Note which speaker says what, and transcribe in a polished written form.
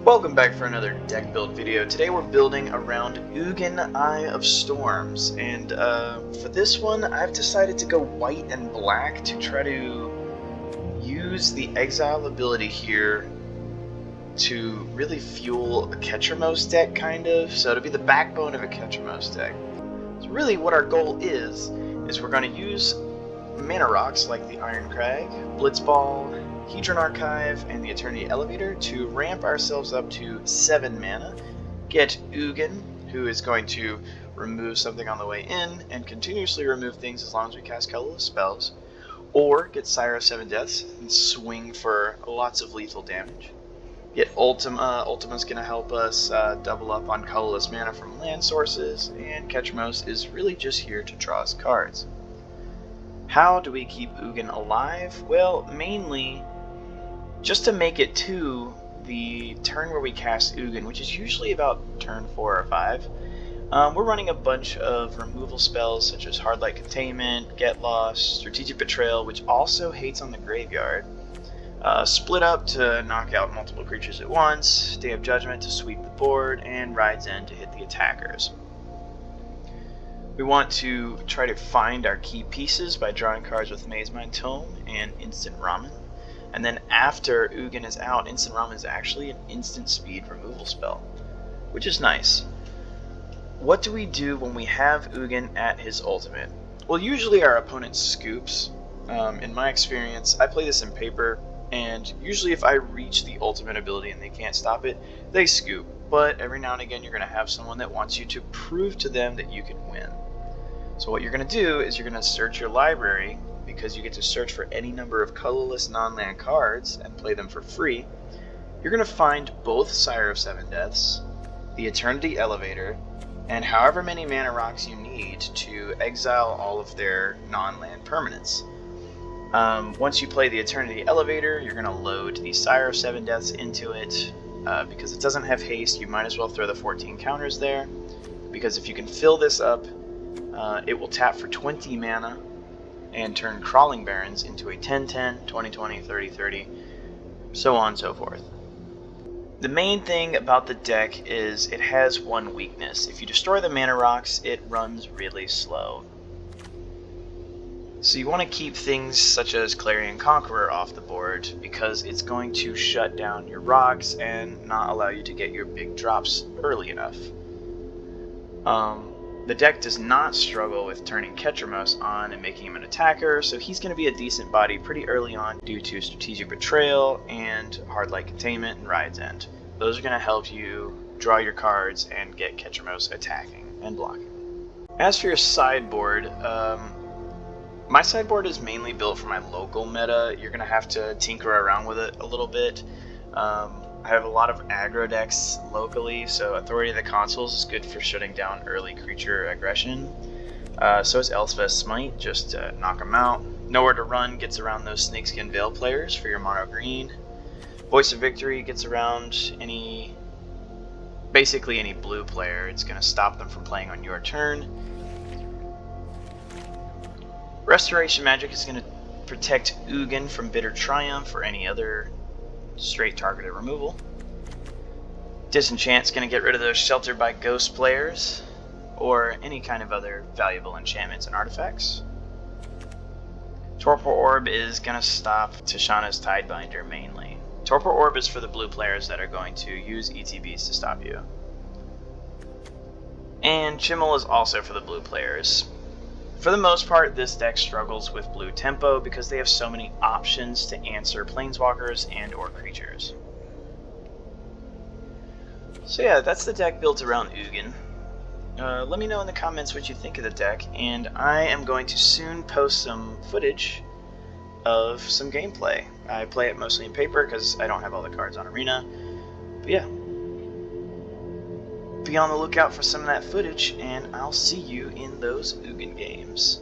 Speaker 1: Welcome back for another deck build video. Today we're building around Ugin, Eye of Storms, and for this one I've decided to go white and black to try to use the exile ability here to really fuel a Ketchermos deck, kind of, so to be the backbone of a Ketchermos deck. So really what our goal is we're going to use mana rocks like the Iron Crag, Blitzball, Hedron Archive, and the Eternity Elevator to ramp ourselves up to 7 mana, get Ugin, who is going to remove something on the way in, and continuously remove things as long as we cast colorless spells, or get Sire of Seven Deaths and swing for lots of lethal damage. Get Ultima. Ultima's going to help us double up on colorless mana from land sources, and Ketchermos is really just here to draw us cards. How do we keep Ugin alive? Well, mainly just to make it to the turn where we cast Ugin, which is usually about turn 4 or 5. We're running a bunch of removal spells such as Hardlight Containment, Get Lost, Strategic Betrayal, which also hates on the graveyard, Split Up to knock out multiple creatures at once, Day of Judgment to sweep the board, and Ride's End to hit the attackers. We want to try to find our key pieces by drawing cards with Mazemind Tome and Instant Ramen. And then after Ugin is out, Instant Ramen is actually an instant speed removal spell, which is nice. What do we do when we have Ugin at his ultimate? Well, usually our opponent scoops. In my experience, I play this in paper, and usually if I reach the ultimate ability and they can't stop it, they scoop. But every now and again you're going to have someone that wants you to prove to them that you can win. So what you're going to do is you're going to search your library, because you get to search for any number of colorless non-land cards and play them for free. You're going to find both Sire of Seven Deaths, the Eternity Elevator, and however many mana rocks you need to exile all of their non-land permanents. Once you play the Eternity Elevator, you're going to load the Sire of Seven Deaths into it. Because it doesn't have haste, you might as well throw the 14 counters there, because if you can fill this up, it will tap for 20 mana and turn Crawling Barrens into a 10-10, 20-20, 30-30, so on and so forth. The main thing about the deck is it has one weakness. If you destroy the mana rocks, it runs really slow. So you want to keep things such as Clarion Conqueror off the board, because it's going to shut down your rocks and not allow you to get your big drops early enough. The deck does not struggle with turning Ketchermos on and making him an attacker, so he's going to be a decent body pretty early on due to Strategic Betrayal and Hardlight Containment and Ride's End. Those are going to help you draw your cards and get Ketchermos attacking and blocking. As for your sideboard, my sideboard is mainly built for my local meta. You're going to have to tinker around with it a little bit. I have a lot of aggro decks locally, so Authority of the Consuls is good for shutting down early creature aggression. So is Elspeth's Smite, just to knock them out. Nowhere to Run gets around those Snakeskin Veil players for your mono green. Voice of Victory gets around basically any blue player. It's going to stop them from playing on your turn. Restoration Magic is going to protect Ugin from Bitter Triumph or any other straight targeted removal. Disenchant's going to get rid of those Sheltered by Ghost players, or any kind of other valuable enchantments and artifacts. Torpor Orb is going to stop Tishana's Tidebinder mainly. Torpor Orb is for the blue players that are going to use ETBs to stop you. And Chimmel is also for the blue players. For the most part, this deck struggles with blue tempo because they have so many options to answer planeswalkers and or creatures. So yeah, that's the deck built around Ugin. Let me know in the comments what you think of the deck, and I am going to soon post some footage of some gameplay. I play it mostly in paper because I don't have all the cards on Arena, but yeah. Be on the lookout for some of that footage, and I'll see you in those Ugin games.